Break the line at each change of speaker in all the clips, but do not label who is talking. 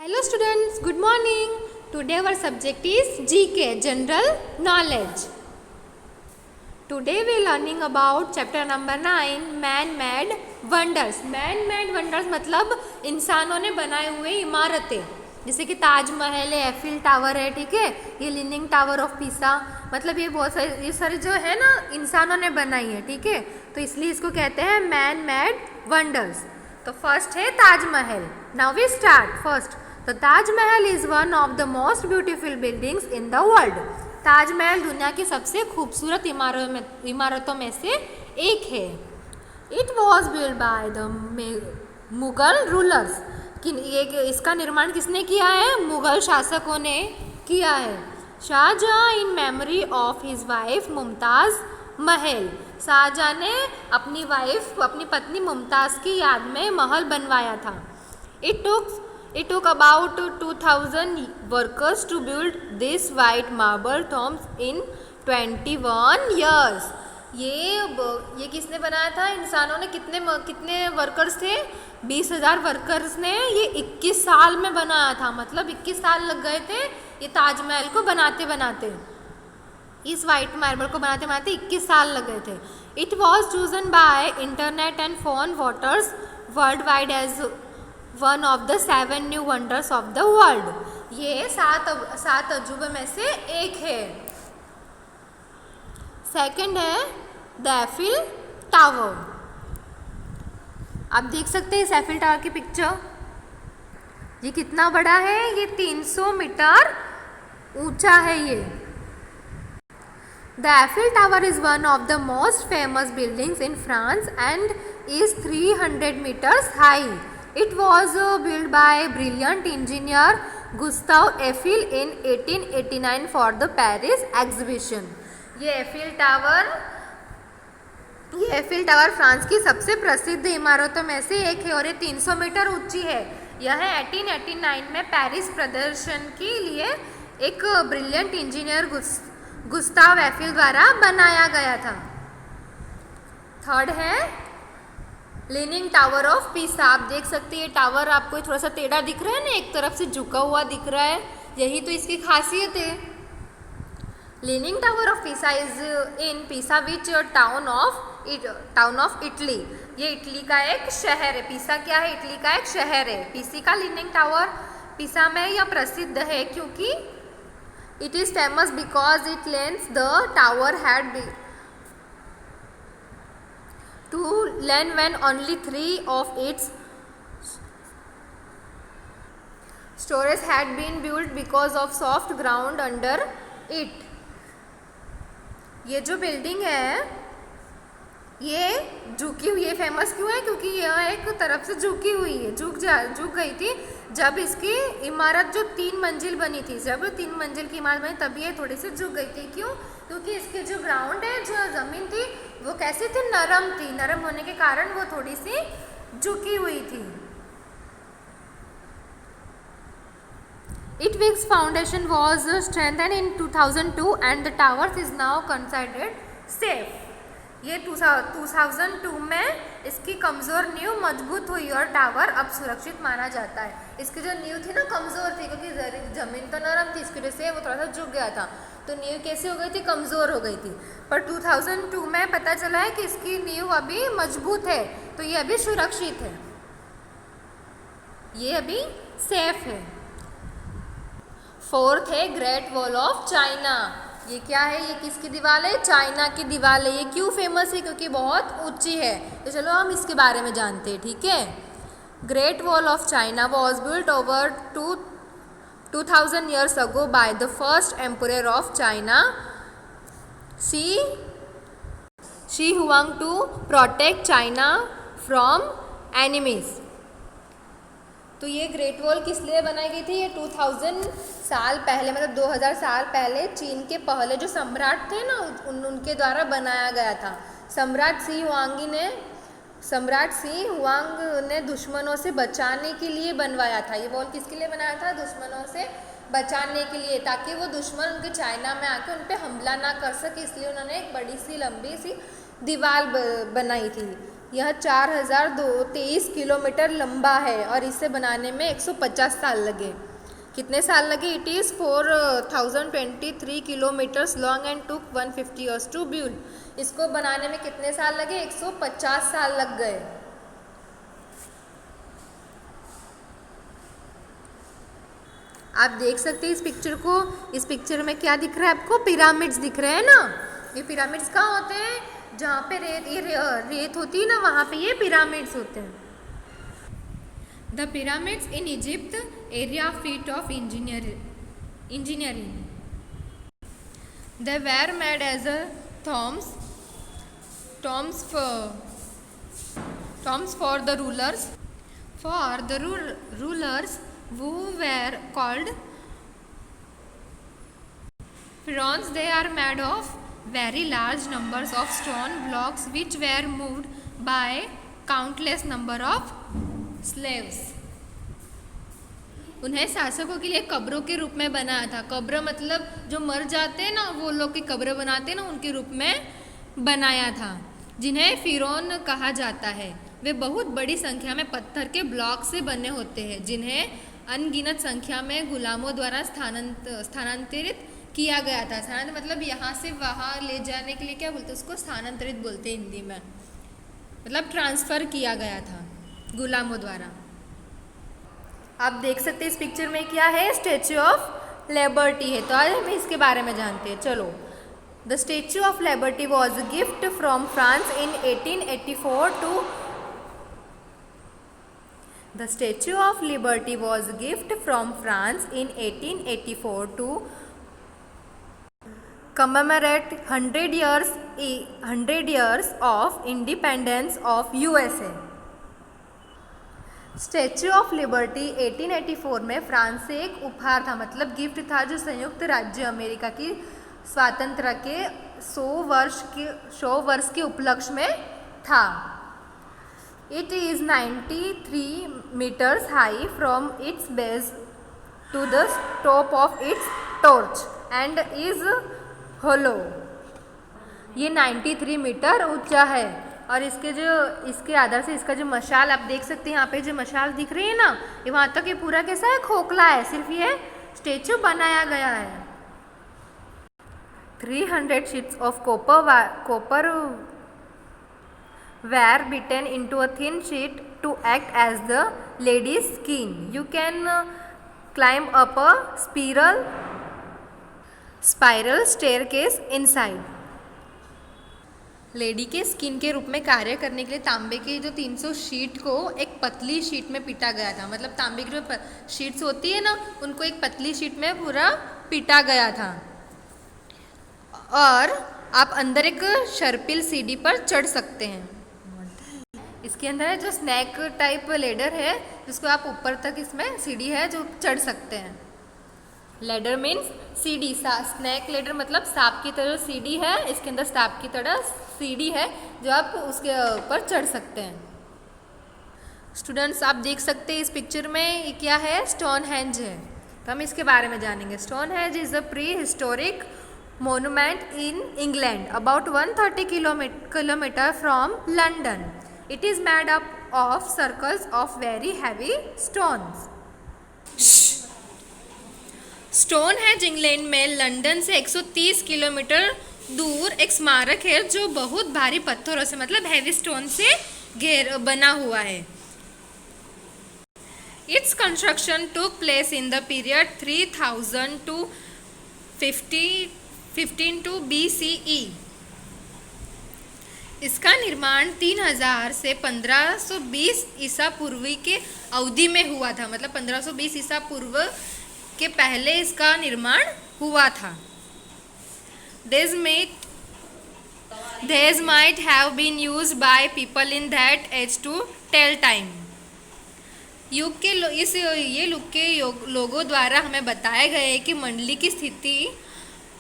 Hello students, good morning. Today our subject is GK, General Knowledge. Today we are learning about chapter number 9, Man-Made Wonders. Man-Made Wonders मतलब इंसानों ने बनाए हुए इमारतें, जैसे कि ताजमहल है, एफिल टावर है, ठीक है, ये लीनिंग टावर ऑफ पीसा, मतलब ये बहुत सारे, ये सारे जो है ना इंसानों ने बनाई है, ठीक है, तो इसलिए इसको कहते हैं मैन-मेड वंडर्स. तो फर्स्ट है Taj Mahal. Now we start. First, The Taj Mahal is one of the most beautiful buildings in the world. Taj Mahal दुनिया की सबसे खूबसूरत इमारतों में से एक है. It was built by the Mughal rulers. इसका निर्माण किसने किया है? मुगल शासकों ने किया है. Shah Jahan in memory of his wife Mumtaz Mahal. Shah Jahan ने अपनी पत्नी मुमताज़ की याद में महल बनवाया था. It took about 2000 workers to build this white marble tombs in 21 years. ये किसने बनाया था? इंसानों ने कितने वर्कर्स थे? 20,000 वर्कर्स ने ये 21 साल में बनाया था. मतलब 21 साल लग गए थे ये ताजमहल को बनाते बनाते. इस वाइट मार्बल को बनाते बनाते 21 साल लग गए थे. It was chosen by internet and phone voters worldwide as one of the 7 new wonders of the world. ये सात अजूबे में से एक है. सेकंड है द एफिल टावर. आप देख सकते हैं इस एफिल टावर की पिक्चर. ये कितना बड़ा है? ये 300 मीटर ऊंचा है. ये the Eiffel Tower is one of the most famous buildings in France and is 300 metres high. It was built by brilliant engineer Gustave Eiffel in 1889 for the Paris exhibition. ये Eiffel tower France की सबसे प्रसिद्ध इमारतों में से एक है और ये 300 मीटर ऊंची है. यह 1889 में पेरिस प्रदर्शन के लिए एक ब्रिलियंट इंजीनियर गुस्ताव एफिल द्वारा बनाया गया था. थर्ड है लीनिंग टावर ऑफ पीसा. आप देख सकते हैं ये टावर आपको थोड़ा सा टेढ़ा दिख रहा है ना, एक तरफ से झुका हुआ दिख रहा है. यही तो इसकी खासियत है. Leaning tower of Pisa is in पीसा विच टाउन ऑफ इटली. ये इटली का एक शहर है. पीसा क्या है? इटली का एक शहर है. पीसी का लीनिंग टावर पीसा में यह प्रसिद्ध है क्योंकि it is famous because it lens the tower had to land when only 3 of its stories had been built because of soft ground under it. ये जो बिल्डिंग है ये झुकी हुई है. फेमस क्यों है? क्योंकि यह एक तरफ से झुकी हुई है, झुक गई थी जब इसकी इमारत जो 3 मंजिल बनी थी. जब 3 मंजिल की इमारत बनी तब ये थोड़ी सी झुक गई थी. क्यों? क्योंकि इसके जो ग्राउंड है, जो ज़मीन थी, वो कैसी थी? नरम थी. नरम होने के कारण वो थोड़ी सी झुकी हुई थी. Its foundation was strengthened in 2002 and the tower is now considered safe. ये 2002 में इसकी कमज़ोर नींव मजबूत हुई और टावर अब सुरक्षित माना जाता है. इसकी जो नींव थी ना कमज़ोर थी क्योंकि ज़मीन तो नरम थी, इसकी वजह से वो थोड़ा सा झुक गया था. तो नींव कैसे हो गई थी? कमज़ोर हो गई थी. पर 2002 में पता चला है कि इसकी नींव अभी मजबूत है, तो ये अभी सुरक्षित है, ये अभी सेफ है. फोर्थ है ग्रेट वॉल ऑफ चाइना. ये क्या है? ये किसकी दीवार है? चाइना की दीवार है. ये क्यों फेमस है? क्योंकि बहुत ऊंची है. तो चलो हम इसके बारे में जानते हैं, ठीक है. Great wall of China was built over 2000 years ago by the first emperor of China, Shi Huang, to protect China from enemies. तो ये ग्रेट वॉल किस लिए बनाई गई थी? ये 2000 साल पहले, मतलब 2000 साल पहले चीन के पहले जो सम्राट थे ना उनके द्वारा बनाया गया था. सम्राट सी हुआंग ने दुश्मनों से बचाने के लिए बनवाया था. ये वॉल किसके लिए बनाया था? दुश्मनों से बचाने के लिए, ताकि वो दुश्मन उनके चाइना में आके उन पर हमला ना कर सके. इसलिए उन्होंने एक बड़ी सी लंबी सी दीवार बनाई थी. यह 4023 किलोमीटर लंबा है और इसे बनाने में 150 साल लगे। कितने साल लगे? It is 4023 kilometres long and took 150 years to build. इसको बनाने में कितने साल लगे? 150 साल लग गए। आप देख सकते हैं इस पिक्चर को। इस पिक्चर में क्या दिख रहा है आपको? पिरामिड्स दिख रहे हैं ना। ये पिरामिड्स कहाँ होते हैं? जहाँ पे रेत होती है ना, वहाँ पे ये पिरामिड्स होते हैं। The pyramids in Egypt area feet of engineering. They were made as tombs for the rulers. Rulers who were called pharaohs. They are made of very large numbers of stone blocks which were moved by countless number of slaves. उन्हें शासकों के लिए कब्रों के रूप में बनाया था। कब्र मतलब जो मर जाते हैं ना, वो लोग की कब्र बनाते हैं ना, उनके रूप में बनाया था, जिन्हें फिरौन कहा जाता है। वे बहुत बड़ी संख्या में पत्थर के ब्लॉक से बने होते हैं, जिन्हें अनगिनत संख्या में गुलामों द्वारा स्थानांतरित किया गया था। स्थानांतरित मतलब यहाँ से वहाँ ले जाने के लिए क्या बोलते हैं उसको? स्थानांतरित बोलते हैं हिंदी में। मतलब ट्रांसफ़र किया गया था गुलामों द्वारा। आप देख सकते हैं इस पिक्चर में क्या है? स्टैच्यू ऑफ लिबर्टी है। तो आज हम इसके बारे में जानते हैं। चलो, the Statue of Liberty was a gift from France in 1884 to the Statue of Liberty was a gift from France in 1884 to commemorate 100 years of independence of USA। Statue of Liberty 1884 में France से एक उपहार था, मतलब gift था, जो संयुक्त राज्य अमेरिका की स्वातंत्रता के 100 वर्ष के उपलक्ष्य में था। It is 93 metres high from its base to the top of its torch and is hollow. ये 93 मीटर ऊंचा है और इसके आधार से इसका जो मशाल आप देख सकते हैं, यहाँ पे जो मशाल दिख रही है ना, ये वहाँ तक ये पूरा कैसा है? खोखला है। सिर्फ ये स्टेचू बनाया गया है। 300 sheets of copper were beaten into a thin sheet to act as the lady's skin. You can climb up a spiral staircase inside. Lady के स्किन के रूप में कार्य करने के लिए तांबे के जो 300 शीट को एक पतली शीट में पीटा गया था। मतलब तांबे की जो शीट्स होती है ना, उनको एक पतली शीट में पूरा पीटा गया था। और आप अंदर एक शर्पिल सीढ़ी पर चढ़ सकते हैं। इसके अंदर जो स्नैक टाइप लेडर है, जिसको आप ऊपर तक, इसमें सीढ़ी है जो चढ़ सकते हैं। लेडर मीन्स सीढ़ी। स्नैक लेडर मतलब सांप की तरह सीढ़ी है, इसके अंदर सांप की तरह सीढ़ी है जो आप उसके ऊपर चढ़ सकते हैं। स्टूडेंट्स, आप देख सकते हैं इस पिक्चर में ये क्या है? स्टोनहेंज है। तो हम इसके बारे में जानेंगे। Stonehenge is a pre historic monument in England about 130 kilometre from London. It is made up of circles of very heavy stones. Stonehenge England में लंदन से 130 किलोमीटर दूर एक स्मारक है जो बहुत भारी पत्थरों से, मतलब हैवी स्टोन से बना हुआ है। Its construction took place in the period 3000 to 15 to BCE. इसका निर्माण 3000 से 1520 ईसा पूर्व के अवधि में हुआ था। मतलब 1520 ईसा पूर्व के पहले इसका निर्माण हुआ था। These might have been used by people in that age to tell time. युग के ये युग के लोगों द्वारा हमें बताया गया है कि मंडली की स्थिति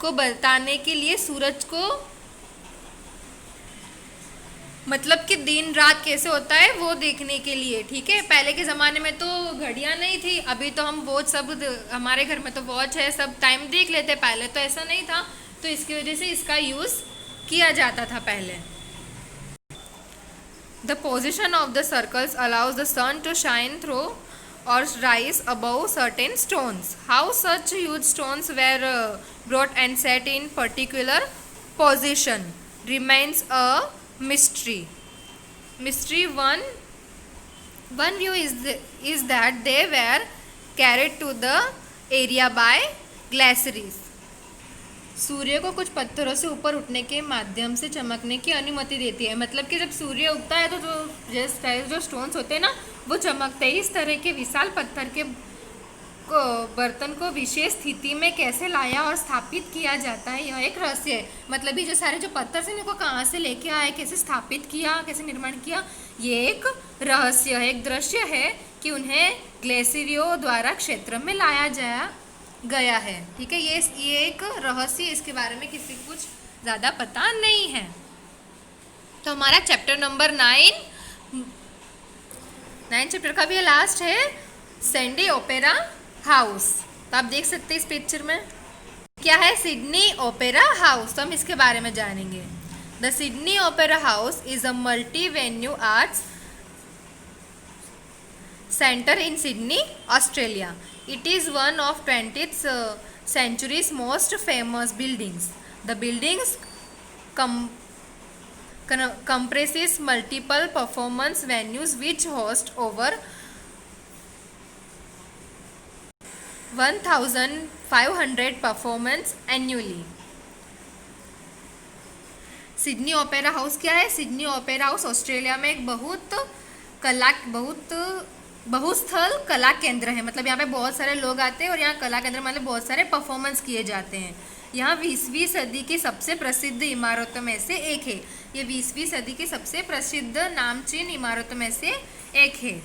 को बताने के लिए सूरज को, मतलब कि दिन रात कैसे होता है वो देखने के लिए। ठीक है, पहले के ज़माने में तो घड़ियाँ नहीं थी, अभी तो हम वॉच, सब हमारे घर में तो वॉच है, सब टाइम देख लेते। पहले तो ऐसा नहीं था, तो इसकी वजह से इसका यूज़ किया जाता था पहले। The position of the circles allows the sun to shine through or rise above certain stones. How such huge stones were brought and set in particular position remains a mystery. Mystery one view is that they were carried to the area by glaciers. सूर्य को कुछ पत्थरों से ऊपर उठने के माध्यम से चमकने की अनुमति देती है। मतलब कि जब सूर्य उगता है तो जो स्टोन्स होते हैं ना वो चमकते हैं। इस तरह के विशाल पत्थर के बर्तन को विशेष स्थिति में कैसे लाया और स्थापित किया जाता है, यह एक रहस्य है। मतलब ये जो सारे जो पत्थर से इनको कहाँ से लेके आए, कैसे स्थापित किया, कैसे निर्माण किया, ये एक रहस्य है, एक दृश्य है कि उन्हें ग्लेशियरों द्वारा क्षेत्र में लाया गया है। ठीक है, ये एक रहस्य, इसके बारे में किसी को कुछ ज़्यादा पता नहीं है। तो हमारा चैप्टर नंबर 9 चैप्टर का भी लास्ट है, सिडनी ओपेरा हाउस। तो आप देख सकते हैं इस पिक्चर में क्या है, सिडनी ओपेरा हाउस। तो हम इसके बारे में जानेंगे। The Sydney opera house is a multi venue arts centre in Sydney, Australia. It is one of 20th century's most famous buildings. The buildings comprises multiple performance venues which host over 1,500 performances annually. Sydney opera house क्या है? Sydney opera house Australia में एक बहुस्थल कला केंद्र है। मतलब यहाँ पे बहुत सारे लोग आते हैं और यहाँ कला केंद्र मतलब बहुत सारे परफॉर्मेंस किए जाते हैं। यहाँ 20वीं सदी की सबसे प्रसिद्ध इमारतों में से एक है। ये 20वीं सदी की सबसे प्रसिद्ध नामचीन इमारतों में से एक है।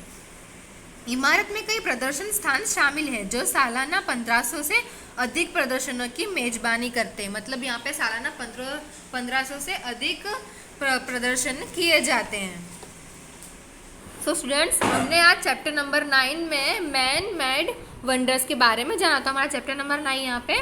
इमारत में कई प्रदर्शन स्थान शामिल हैं जो सालाना 1500 से अधिक प्रदर्शनों की मेजबानी करते हैं। मतलब यहाँ पे सालाना 1500 से अधिक प्रदर्शन किए जाते हैं। सो स्टूडेंट्स, हमने आज चैप्टर नंबर 9 में मैन मेड वंडर्स के बारे में जाना। तो हमारा चैप्टर नंबर 9 यहाँ पे